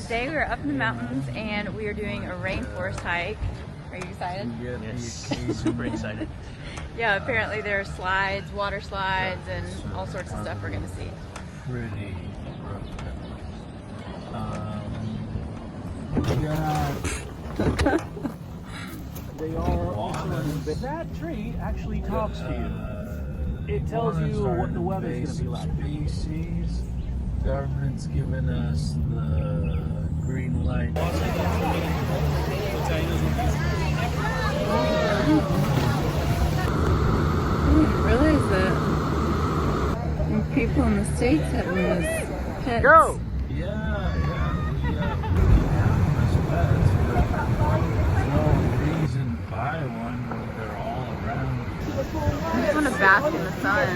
Today we are up in the mountains and we are doing a rainforest hike. Are you excited? Yes, super excited. Yeah, apparently there are slides, water slides, and all sorts of stuff we're going to see. Pretty They are also that tree actually talks to you. It tells you what the weather's going to be like. Species. Government's giving us the green light. I didn't realize that people in the States have them as pets. Go! Yeah. There's no reason to buy one when they're all around. I just want to bask in the sun.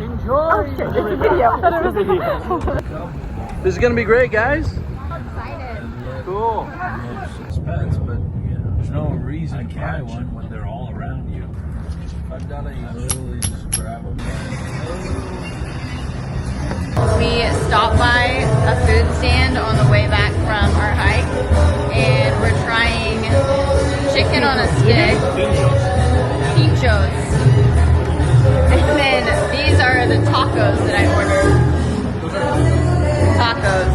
Enjoy! It's a video. This is going to be great, guys. I'm excited. Cool. Pets, but there's no reason to buy one when they're all around you. I've got to literally just grab them. We stopped by a food stand on the way back from our hike, and we're trying chicken on a stick, pinchos, and then these are the tacos that I ordered. Tacos.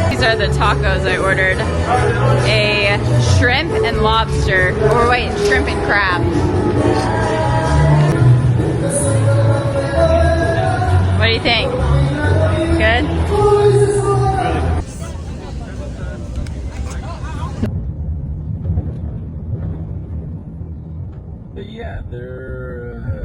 These are the tacos I ordered. A shrimp and lobster, or wait, shrimp and crab. What do you think? Good? But yeah, they're